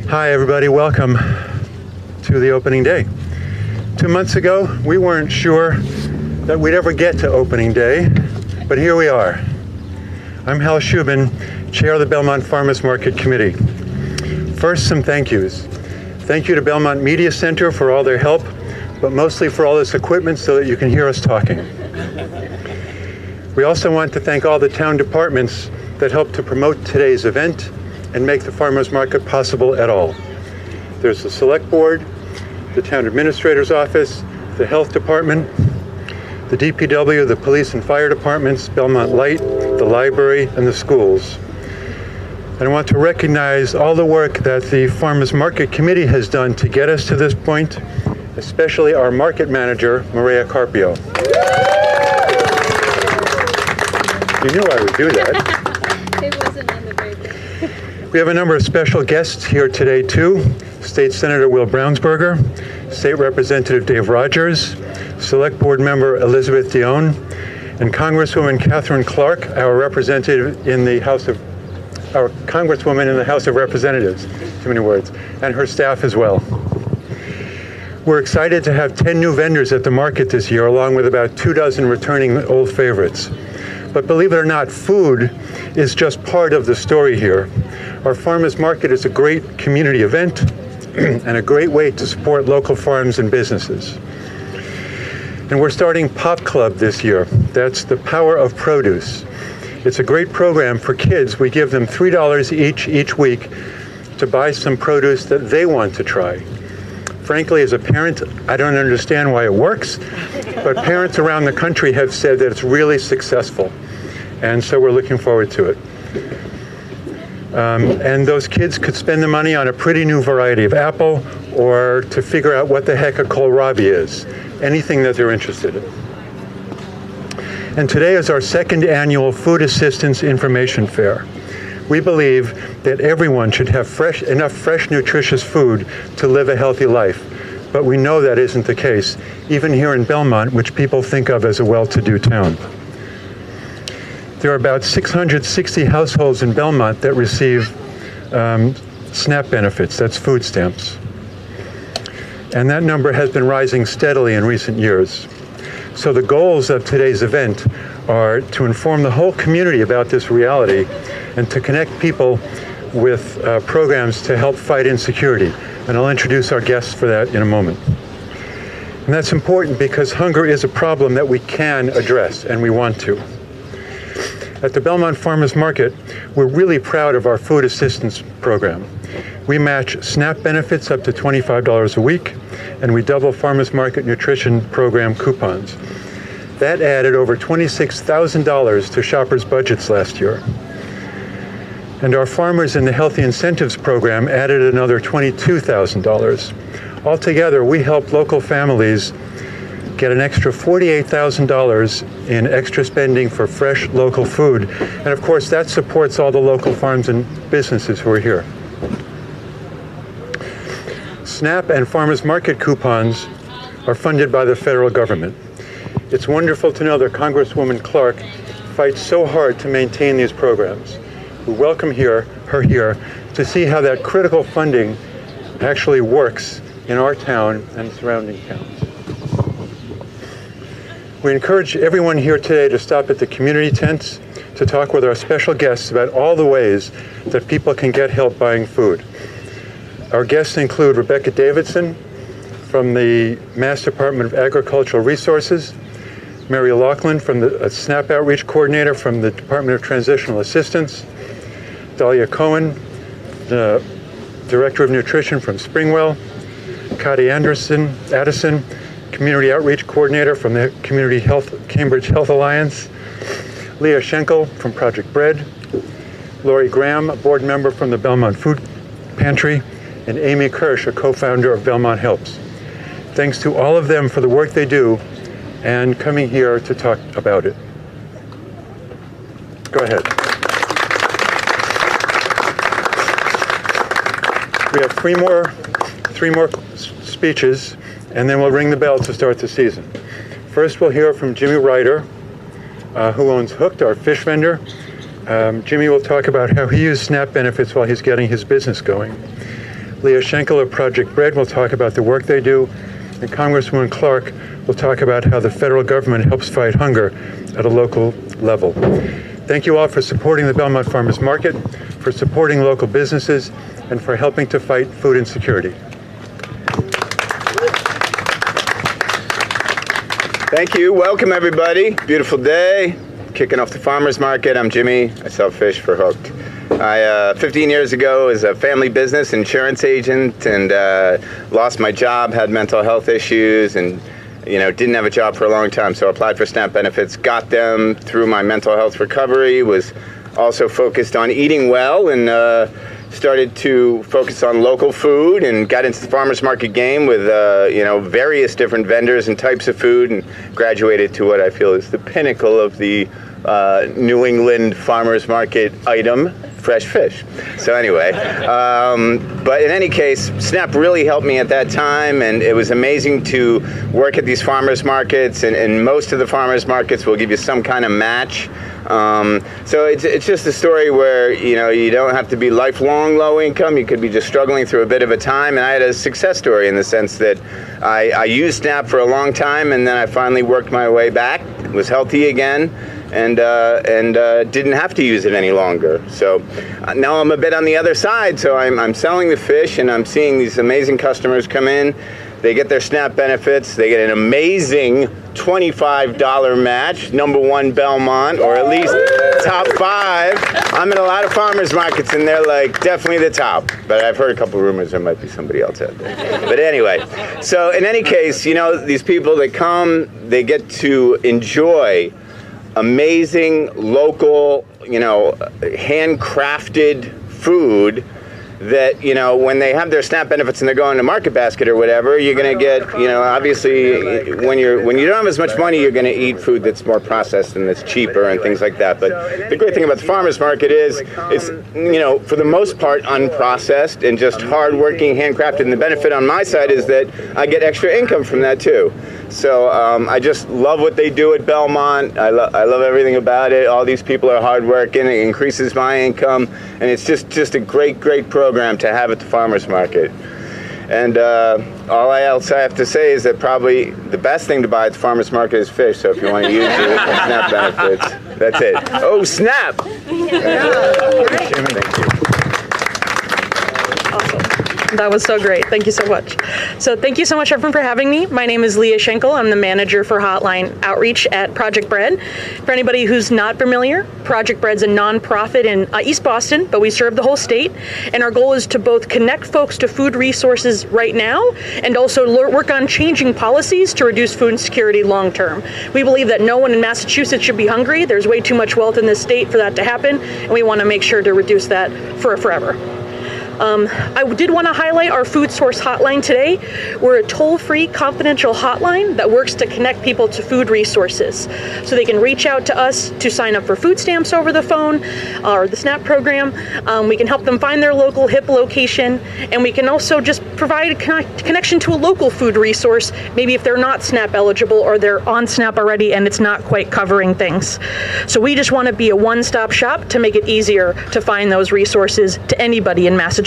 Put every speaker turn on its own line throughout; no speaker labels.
Hi everybody, welcome to the opening day. 2 months ago, we weren't sure that we'd ever get to opening day, but here we are. I'm Hal Shubin, Chair of the Belmont Farmers Market Committee. First, some thank yous. Thank you to Belmont Media Center for all their help, but mostly for all this equipment so that you can hear us talking. We also want to thank all the town departments that helped to promote today's event and make the farmers market possible at all. There's the Select Board, the Town Administrator's Office, the Health Department, the DPW, the Police and Fire Departments, Belmont Light, the Library, and the schools. And I want to recognize all the work that the Farmers Market Committee has done to get us to this point, especially our market manager, Maria Carpio. You knew I would do that.
It wasn't on the paper.
We have a number of special guests here today too. State Senator Will Brownsberger, State Representative Dave Rogers, Select Board Member Elizabeth Dion, and Congresswoman Katherine Clark, our Congresswoman in the House of Representatives, too many words, and her staff as well. We're excited to have 10 new vendors at the market this year, along with about 24 returning old favorites. But believe it or not, food is just part of the story here. Our farmers market is a great community event and a great way to support local farms and businesses. And we're starting Pop Club this year. That's the power of produce. It's a great program for kids. We give them $3 each week to buy some produce that they want to try. Frankly, as a parent, I don't understand why it works, but parents around the country have said that it's really successful. And so we're looking forward to it. And those kids could spend the money on a pretty new variety of apple or to figure out what the heck a kohlrabi is, anything that they're interested in. And today is our second annual Food Assistance Information Fair. We believe that everyone should have enough fresh, nutritious food to live a healthy life. But we know that isn't the case, even here in Belmont, which people think of as a well-to-do town. There are about 660 households in Belmont that receive SNAP benefits, that's food stamps. And that number has been rising steadily in recent years. So the goals of today's event are to inform the whole community about this reality and to connect people with programs to help fight insecurity. And I'll introduce our guests for that in a moment. And that's important because hunger is a problem that we can address, and we want to. At the Belmont Farmers Market, we're really proud of our food assistance program. We match SNAP benefits up to $25 a week, and we double Farmers Market Nutrition Program coupons. That added over $26,000 to shoppers' budgets last year. And our Farmers in the Healthy Incentives Program added another $22,000. Altogether, we helped local families get an extra $48,000 in extra spending for fresh local food. And of course, that supports all the local farms and businesses who are here. SNAP and farmers market coupons are funded by the federal government. It's wonderful to know that Congresswoman Clark fights so hard to maintain these programs. We welcome her here to see how that critical funding actually works in our town and surrounding towns. We encourage everyone here today to stop at the community tents to talk with our special guests about all the ways that people can get help buying food. Our guests include Rebecca Davidson from the Mass Department of Agricultural Resources, Mary Laughlin from the SNAP Outreach Coordinator from the Department of Transitional Assistance, Dahlia Cohen, the Director of Nutrition from Springwell, Cody Addison, Community Outreach Coordinator from the Cambridge Health Alliance, Leah Schenkel from Project Bread, Lori Graham, a board member from the Belmont Food Pantry, and Amy Kirsch, a co-founder of Belmont Helps. Thanks to all of them for the work they do and coming here to talk about it. Go ahead. We have three more speeches, and then we'll ring the bell to start the season. First, we'll hear from Jimmy Ryder, who owns Hooked, our fish vendor. Jimmy will talk about how he used SNAP benefits while he's getting his business going. Leah Schenkel of Project Bread will talk about the work they do, and Congresswoman Clark will talk about how the federal government helps fight hunger at a local level. Thank you all for supporting the Belmont Farmers Market, for supporting local businesses, and for helping to fight food insecurity.
Thank you. Welcome, everybody. Beautiful day. Kicking off the farmers market. I'm Jimmy. I sell fish for Hooked. 15 years ago, was a family business insurance agent, and lost my job, had mental health issues, and didn't have a job for a long time. So I applied for SNAP benefits, got them through my mental health recovery, was also focused on eating well, and started to focus on local food and got into the farmers market game with various different vendors and types of food, and graduated to what I feel is the pinnacle of the New England farmers market item, fresh fish. So anyway, but in any case, SNAP really helped me at that time, and it was amazing to work at these farmers markets, and most of the farmers markets will give you some kind of match. So it's just a story where you don't have to be lifelong low income. You could be just struggling through a bit of a time, and I had a success story in the sense that I used SNAP for a long time, and then I finally worked my way back, was healthy again, and didn't have to use it any longer. So now I'm a bit on the other side. So I'm selling the fish, and I'm seeing these amazing customers come in. They get their SNAP benefits. They get an amazing $25 match, #1 Belmont, or at least top 5. I'm in a lot of farmers markets, and they're like definitely the top. But I've heard a couple rumors there might be somebody else out there. But anyway, so in any case, these people that come, they get to enjoy amazing local, handcrafted food that, when they have their SNAP benefits and they're going to Market Basket or whatever, you're going to get, obviously when you don't have as much money, you're going to eat food that's more processed and that's cheaper and things like that. But the great thing about the farmers market is it's, for the most part unprocessed and just hardworking, handcrafted. And the benefit on my side is that I get extra income from that too. So I just love what they do at Belmont. I love everything about it. All these people are hardworking. It increases my income, and it's just a great program to have at the farmers market. And all else I have to say is that probably the best thing to buy at the farmers market is fish. So if you want to use your SNAP benefits, that's it. Oh, SNAP! Thank you.
That was so great. Thank you so much. So thank you so much, everyone, for having me. My name is Leah Schenkel. I'm the manager for Hotline Outreach at Project Bread. For anybody who's not familiar, Project Bread's a nonprofit in East Boston, but we serve the whole state. And our goal is to both connect folks to food resources right now and also work on changing policies to reduce food insecurity long term. We believe that no one in Massachusetts should be hungry. There's way too much wealth in this state for that to happen, and we want to make sure to reduce that forever. I did want to highlight our food source hotline today. We're a toll-free confidential hotline that works to connect people to food resources. So they can reach out to us to sign up for food stamps over the phone or the SNAP program. We can help them find their local HIP location, and we can also just provide a connection to a local food resource, maybe if they're not SNAP eligible or they're on SNAP already and it's not quite covering things. So we just want to be a one-stop shop to make it easier to find those resources to anybody in Massachusetts.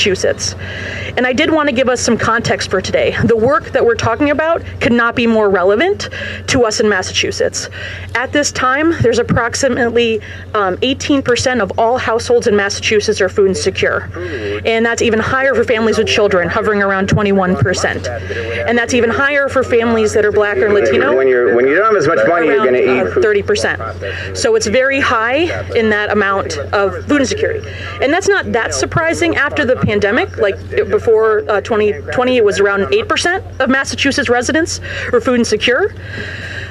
And I did want to give us some context for today. The work that we're talking about could not be more relevant to us in Massachusetts. At this time, there's approximately 18% of all households in Massachusetts are food insecure. And that's even higher for families with children, hovering around 21%. And that's even higher for families that are Black or Latino.
When you don't have as much money, you're going to eat food.
30%. So it's very high in that amount of food insecurity. And that's not that surprising after the pandemic. Like before 2020, it was around 8% of Massachusetts residents were food insecure.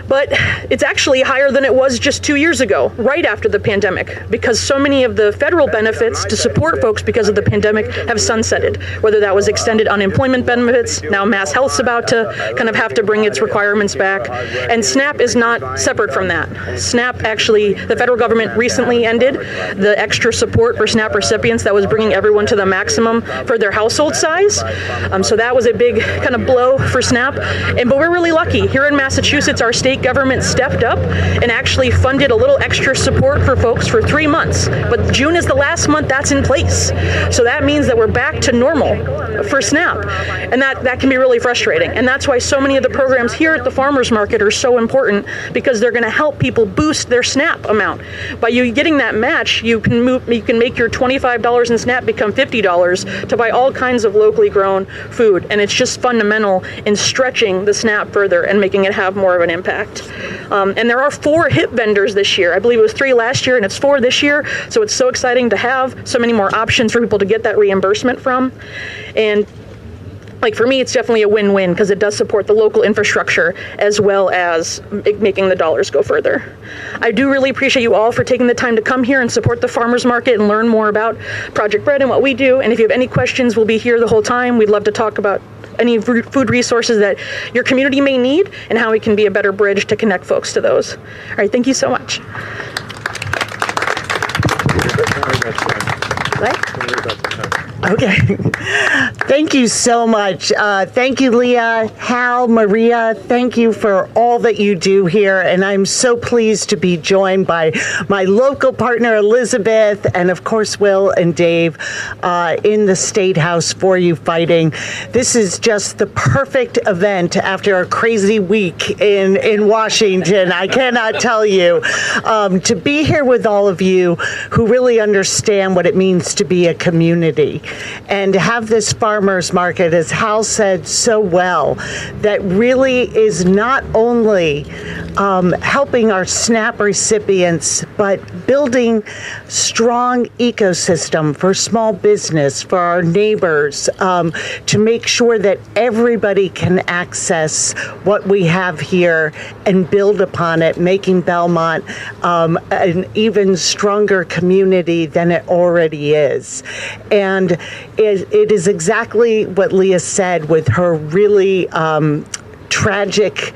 But it's actually higher than it was just 2 years ago, right after the pandemic, because so many of the federal benefits to support folks because of the pandemic have sunsetted, whether that was extended unemployment benefits. Now Mass Health's about to kind of have to bring its requirements back. And SNAP is not separate from that. SNAP actually, the federal government recently ended the extra support for SNAP recipients that was bringing everyone to the maximum for their household size. So that was a big kind of blow for SNAP. But we're really lucky. Here in Massachusetts, our state state government stepped up and actually funded a little extra support for folks for 3 months. But June is the last month that's in place. So that means that we're back to normal for SNAP. And that can be really frustrating. And that's why so many of the programs here at the farmers market are so important, because they're going to help people boost their SNAP amount. By you getting that match, you can make your $25 in SNAP become $50 to buy all kinds of locally grown food. And it's just fundamental in stretching the SNAP further and making it have more of an impact. And there are 4 HIP vendors this year. I believe it was 3 last year and it's 4 this year. So it's so exciting to have so many more options for people to get that reimbursement from. And like for me, it's definitely a win-win because it does support the local infrastructure as well as making the dollars go further. I do really appreciate you all for taking the time to come here and support the farmers market and learn more about Project Bread and what we do. And if you have any questions, we'll be here the whole time. We'd love to talk about any food resources that your community may need and how we can be a better bridge to connect folks to those. All right, thank you so much.
Okay. Thank you so much. Thank you, Leah, Hal, Maria. Thank you for all that you do here. And I'm so pleased to be joined by my local partner, Elizabeth, and of course, Will and Dave in the State House for you fighting. This is just the perfect event after a crazy week in Washington. I cannot tell you. To be here with all of you who really understand what it means to be a community. And to have this farmers market, as Hal said so well, that really is not only helping our SNAP recipients, but building strong ecosystem for small business, for our neighbors, to make sure that everybody can access what we have here and build upon it, making Belmont an even stronger community than it already is. And it is exactly what Leah said with her really tragic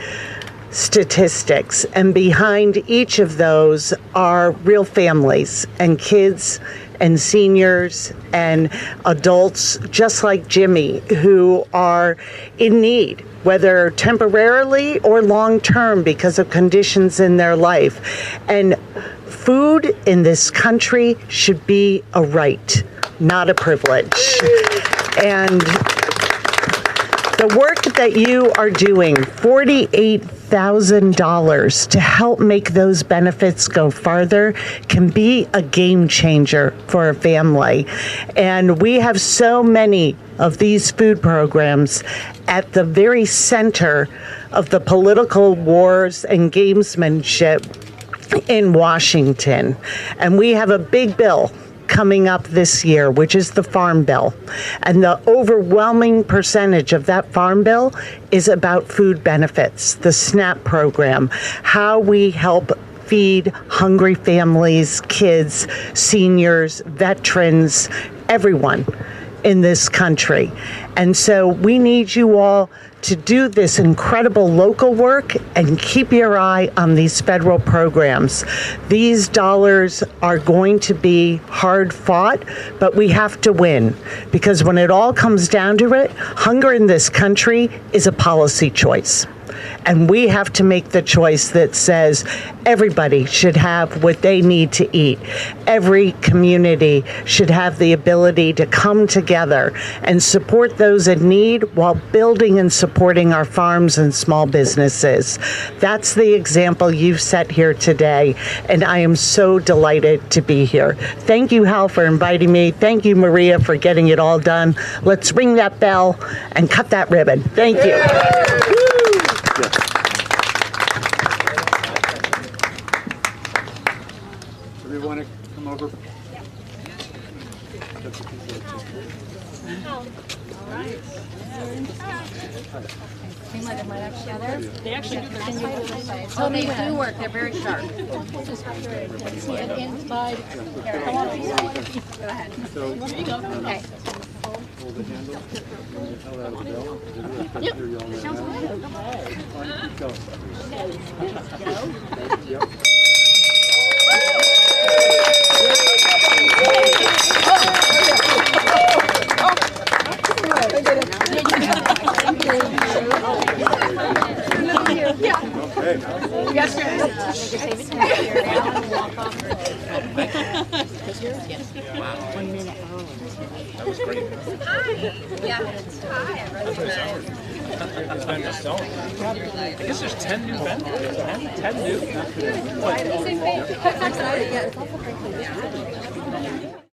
statistics. And behind each of those are real families and kids and seniors and adults just like Jimmy who are in need, whether temporarily or long-term because of conditions in their life. And food in this country should be a right, not a privilege. And the work that you are doing, $48,000 to help make those benefits go farther, can be a game changer for a family. And we have so many of these food programs at the very center of the political wars and gamesmanship in Washington. And we have a big bill coming up this year, which is the Farm Bill. And the overwhelming percentage of that Farm Bill is about food benefits, the SNAP program, how we help feed hungry families, kids, seniors, veterans, everyone in this country. And so we need you all to do this incredible local work and keep your eye on these federal programs. These dollars are going to be hard fought, but we have to win, because when it all comes down to it, hunger in this country is a policy choice. And we have to make the choice that says everybody should have what they need to eat. Every community should have the ability to come together and support those in need while building and supporting our farms and small businesses. That's the example you've set here today, and I am so delighted to be here. Thank you, Hal, for inviting me. Thank you, Maria, for getting it all done. Let's ring that bell and cut that ribbon. Thank you.
Do we want to come over?
They actually oh, they do work. They're very sharp. And inside. Come on. Go ahead. Here you go. Okay.
Hold the handle. Hold the hell out of the bell.
Yep.
Sounds good. Go. Yep. Okay.
save it to next year now and walk off.
That was great. I guess there's 10 new vendors. 10 new.